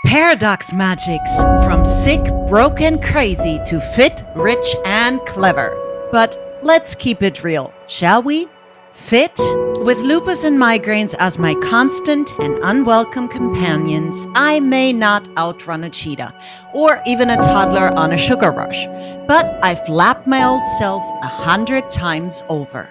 ParadoX MagiX, from sick, broke, and crazy to fit, rich, and clever. But let's keep it real, shall we? Fit? With lupus and migraines as my constant and unwelcome companions, I may not outrun a cheetah or even a toddler on a sugar rush, but I've lapped my old self 100 times over.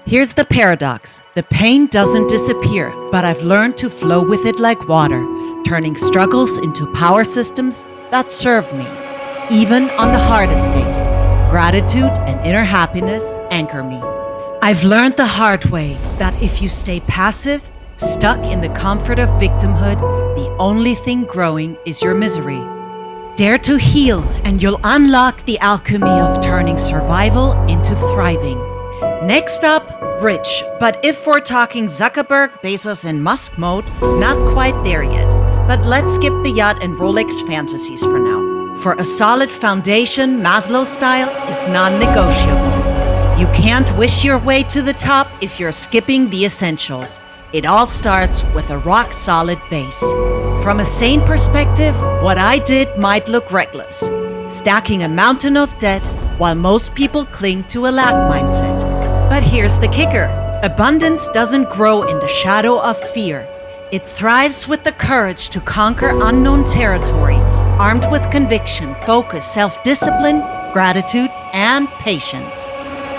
Here's the paradox. The pain doesn't disappear, but I've learned to flow with it like water, turning struggles into power systems that serve me. Even on the hardest days, gratitude and inner happiness anchor me. I've learned the hard way that if you stay passive, stuck in the comfort of victimhood, the only thing growing is your misery. Dare to heal, and you'll unlock the alchemy of turning survival into thriving. Next up, rich. But if we're talking Zuckerberg, Bezos, and Musk mode, not quite there yet. But let's skip the yacht and Rolex fantasies for now. For a solid foundation, Maslow style is non-negotiable. You can't wish your way to the top if you're skipping the essentials. It all starts with a rock-solid base. From a sane perspective, what I did might look reckless, stacking a mountain of debt while most people cling to a lack mindset. But here's the kicker. Abundance doesn't grow in the shadow of fear. It thrives with the courage to conquer unknown territory, armed with conviction, focus, self-discipline, gratitude, and patience.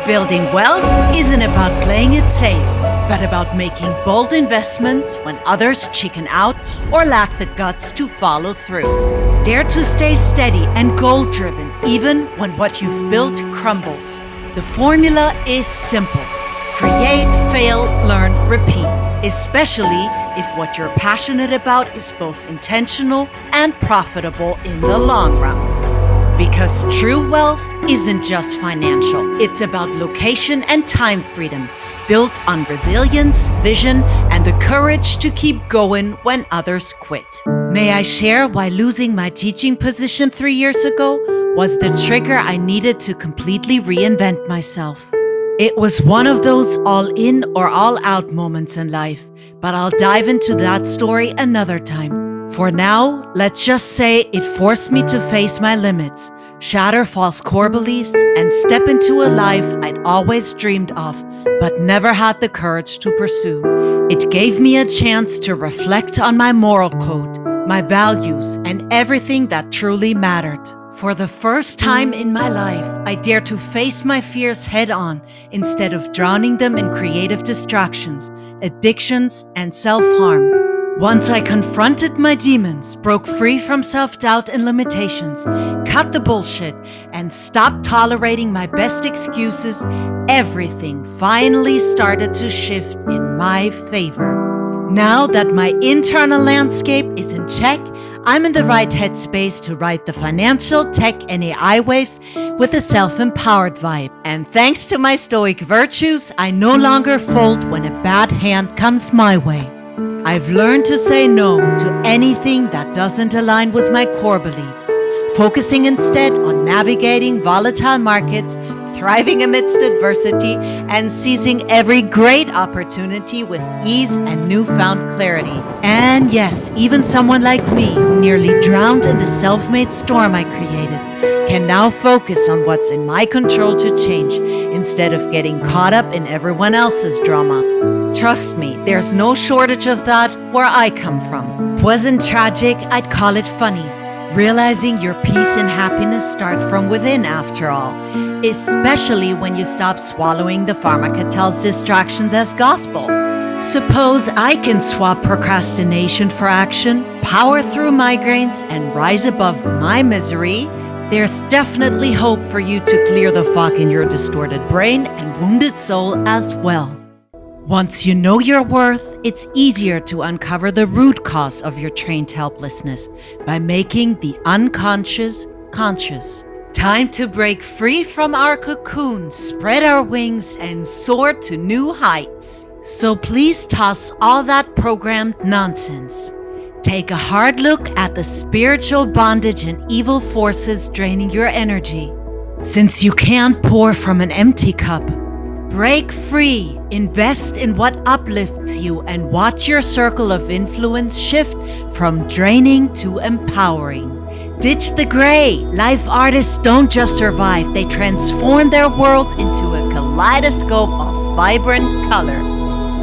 Building wealth isn't about playing it safe, but about making bold investments when others chicken out or lack the guts to follow through. Dare to stay steady and goal-driven, even when what you've built crumbles. The formula is simple. Create, fail, learn, repeat, especially if what you're passionate about is both intentional and profitable in the long run. Because true wealth isn't just financial. It's about location and time freedom, built on resilience, vision, and the courage to keep going when others quit. May I share why losing my teaching position 3 years ago was the trigger I needed to completely reinvent myself. It was one of those all in or all out moments in life, but I'll dive into that story another time. For now, let's just say it forced me to face my limits, shatter false core beliefs, and step into a life I'd always dreamed of, but never had the courage to pursue. It gave me a chance to reflect on my moral code, my values, and everything that truly mattered. For the first time in my life, I dared to face my fears head on instead of drowning them in creative distractions, addictions, and self-harm. Once I confronted my demons, broke free from self-doubt and limitations, cut the bullshit, and stopped tolerating my best excuses, everything finally started to shift in my favor. Now that my internal landscape is in check, I'm in the right headspace to ride the financial, tech, and AI waves with a self-empowered vibe. And thanks to my stoic virtues, I no longer fold when a bad hand comes my way. I've learned to say no to anything that doesn't align with my core beliefs, focusing instead on navigating volatile markets, thriving amidst adversity, and seizing every great opportunity with ease and newfound clarity. And yes, even someone like me, who nearly drowned in the self-made storm I created, can now focus on what's in my control to change instead of getting caught up in everyone else's drama. Trust me, there's no shortage of that where I come from. Wasn't tragic, I'd call it funny. Realizing your peace and happiness start from within after all, especially when you stop swallowing the pharmacartel's distractions as gospel. Suppose I can swap procrastination for action, power through migraines, and rise above my misery. There's definitely hope for you to clear the fog in your distorted brain and wounded soul as well. Once you know your worth, it's easier to uncover the root cause of your trained helplessness by making the unconscious conscious. Time to break free from our cocoon, spread our wings, and soar to new heights. So please toss all that programmed nonsense. Take a hard look at the spiritual bondage and evil forces draining your energy. Since you can't pour from an empty cup, Break free, invest in what uplifts you, and watch your circle of influence shift from draining to empowering. Ditch the gray. Life artists don't just survive, they transform their world into a kaleidoscope of vibrant color.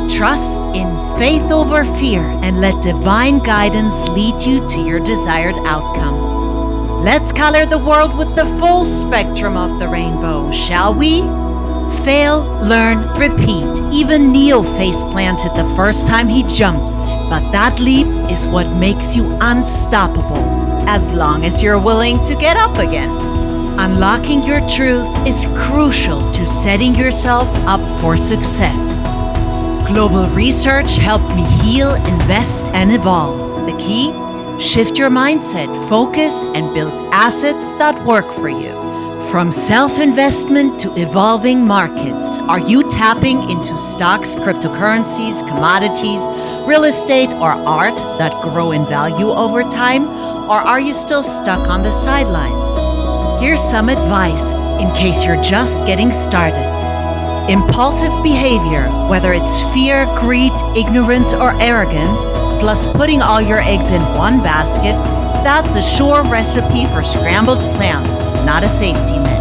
Trust in faith over fear and let divine guidance lead you to your desired outcome. Let's color the world with the full spectrum of the rainbow, shall we? Fail, learn, repeat. Even Neo face-planted the first time he jumped, but that leap is what makes you unstoppable, as long as you're willing to get up again. Unlocking your truth is crucial to setting yourself up for success. Global research helped me heal, invest, and evolve. The key? Shift your mindset, focus, and build assets that work for you. From self-investment to evolving markets, are you tapping into stocks, cryptocurrencies, commodities, real estate, or art that grow in value over time? Or are you still stuck on the sidelines? Here's some advice in case you're just getting started. Impulsive behavior, whether it's fear, greed, ignorance, or arrogance, plus putting all your eggs in one basket, that's a sure recipe for scrambled plans, not a safety net.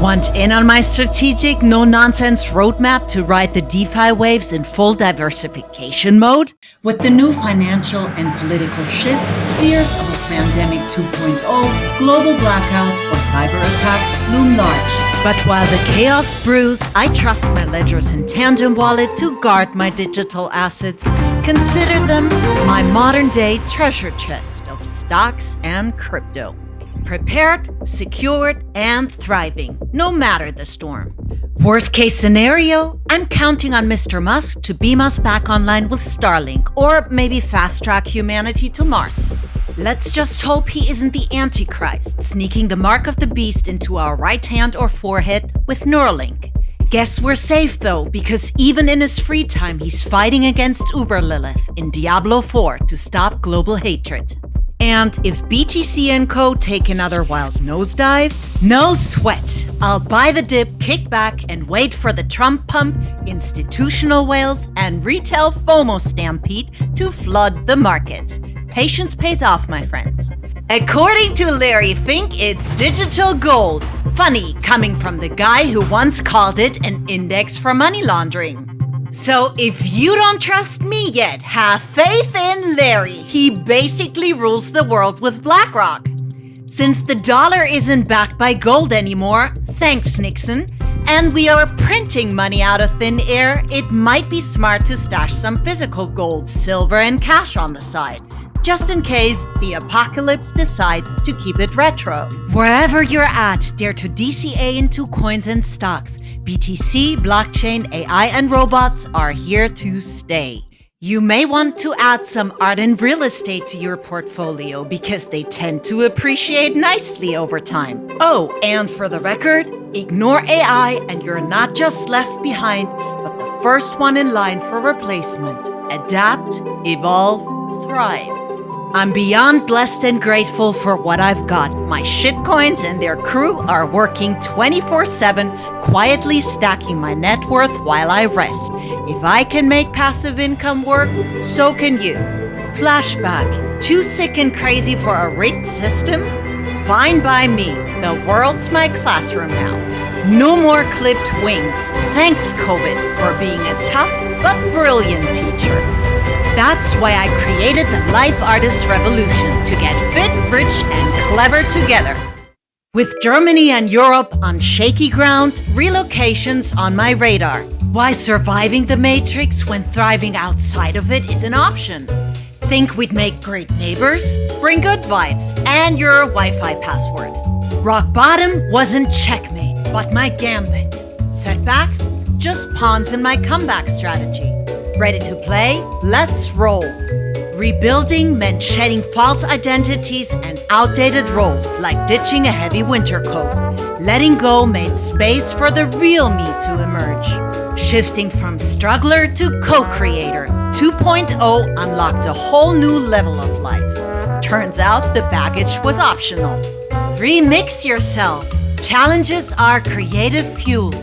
Want in on my strategic, no-nonsense roadmap to ride the DeFi waves in full diversification mode? With the new financial and political shifts, fears of a pandemic 2.0, global blackout, or cyber attack loom large. But while the chaos brews, I trust my ledgers in Tandem Wallet to guard my digital assets. Consider them my modern-day treasure chest of stocks and crypto. Prepared, secured, and thriving, no matter the storm. Worst case scenario, I'm counting on Mr. Musk to beam us back online with Starlink, or maybe fast-track humanity to Mars. Let's just hope he isn't the Antichrist, sneaking the mark of the beast into our right hand or forehead with Neuralink. Guess we're safe though, because even in his free time, he's fighting against Uber Lilith in Diablo 4 to stop global hatred. And if BTC & Co. take another wild nosedive, no sweat. I'll buy the dip, kick back, and wait for the Trump pump, institutional whales, and retail FOMO stampede to flood the markets. Patience pays off, my friends. According to Larry Fink, it's digital gold. Funny, coming from the guy who once called it an index for money laundering. So if you don't trust me yet, have faith in Larry. He basically rules the world with BlackRock. Since the dollar isn't backed by gold anymore, thanks Nixon, and we are printing money out of thin air, it might be smart to stash some physical gold, silver, and cash on the side, just in case the apocalypse decides to keep it retro. Wherever you're at, dare to DCA into coins and stocks. BTC, blockchain, AI, and robots are here to stay. You may want to add some art and real estate to your portfolio because they tend to appreciate nicely over time. Oh, and for the record, ignore AI and you're not just left behind, but the first one in line for replacement. Adapt, evolve, thrive. I'm beyond blessed and grateful for what I've got. My shitcoins and their crew are working 24/7, quietly stacking my net worth while I rest. If I can make passive income work, so can you. Flashback. Too sick and crazy for a rigged system? Fine by me. The world's my classroom now. No more clipped wings. Thanks, COVID, for being a tough but brilliant teacher. That's why I created the LifeArtists revolution, to get fit, rich, and clever together. With Germany and Europe on shaky ground, relocation's on my radar. Why surviving the matrix when thriving outside of it is an option? Think we'd make great neighbors? Bring good vibes and your Wi-Fi password. Rock bottom wasn't checkmate, but my gambit. Setbacks? Just pawns in my comeback strategy. Ready to play? Let's roll. Rebuilding meant shedding false identities and outdated roles, like ditching a heavy winter coat. Letting go made space for the real me to emerge. Shifting from struggler to co-creator, 2.0 unlocked a whole new level of life. Turns out the baggage was optional. Remix yourself. Challenges are creative fuel.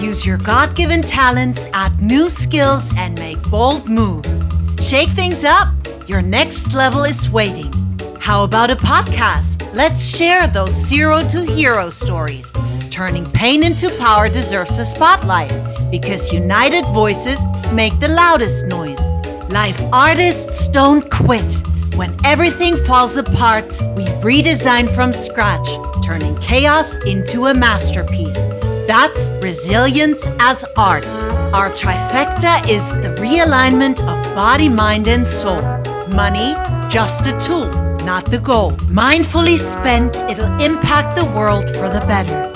Use your God-given talents, add new skills, and make bold moves. Shake things up. Your next level is waiting. How about a podcast? Let's share those zero to hero stories. Turning pain into power deserves a spotlight because united voices make the loudest noise. LifeArtists don't quit. When everything falls apart, we redesign from scratch, turning chaos into a masterpiece. That's resilience as art. Our trifecta is the realignment of body, mind, and soul. Money, just a tool, not the goal. Mindfully spent, it'll impact the world for the better.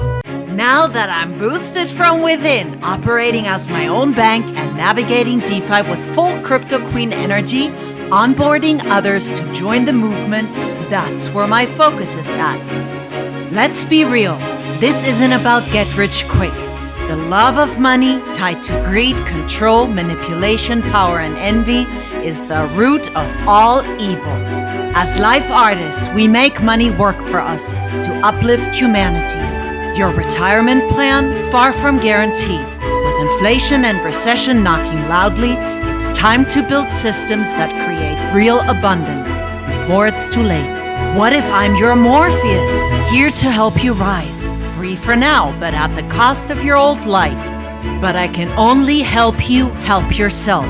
Now that I'm boosted from within, operating as my own bank and navigating DeFi with full crypto queen energy, onboarding others to join the movement, that's where my focus is at. Let's be real, this isn't about get rich quick. The love of money, tied to greed, control, manipulation, power, and envy, is the root of all evil. As life artists, we make money work for us to uplift humanity. Your retirement plan? Far from guaranteed. With inflation and recession knocking loudly, it's time to build systems that create real abundance before it's too late. What if I'm your Morpheus, here to help you rise? Free for now, but at the cost of your old life. But I can only help you help yourself.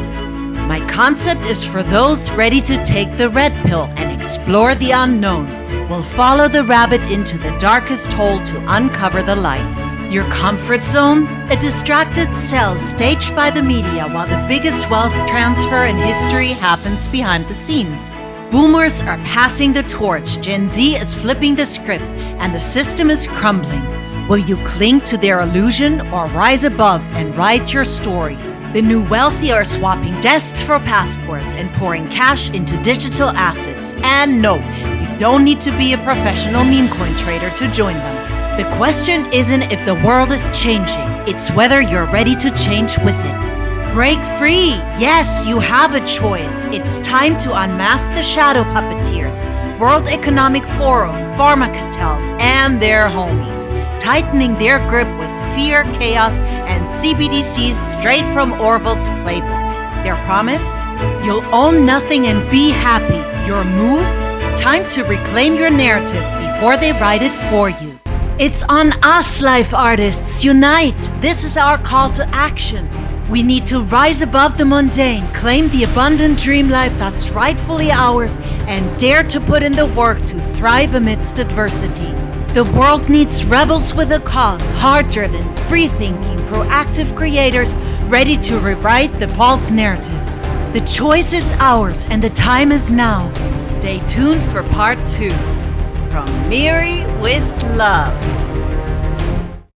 My concept is for those ready to take the red pill and explore the unknown. We'll follow the rabbit into the darkest hole to uncover the light. Your comfort zone? A distracted cell staged by the media while the biggest wealth transfer in history happens behind the scenes. Boomers are passing the torch, Gen Z is flipping the script, and the system is crumbling. Will you cling to their illusion or rise above and write your story? The new wealthy are swapping desks for passports and pouring cash into digital assets. And no, you don't need to be a professional meme coin trader to join them. The question isn't if the world is changing, it's whether you're ready to change with it. Break free! Yes, you have a choice. It's time to unmask the shadow puppeteers, World Economic Forum, pharma cartels, and their homies, tightening their grip with fear, chaos, and CBDCs straight from Orwell's playbook. Their promise? You'll own nothing and be happy. Your move? Time to reclaim your narrative before they write it for you. It's on us, life artists. Unite! This is our call to action. We need to rise above the mundane, claim the abundant dream life that's rightfully ours, and dare to put in the work to thrive amidst adversity. The world needs rebels with a cause, hard-driven, free-thinking, proactive creators ready to rewrite the false narrative. The choice is ours and the time is now. Stay tuned for part 2. From Miri with love.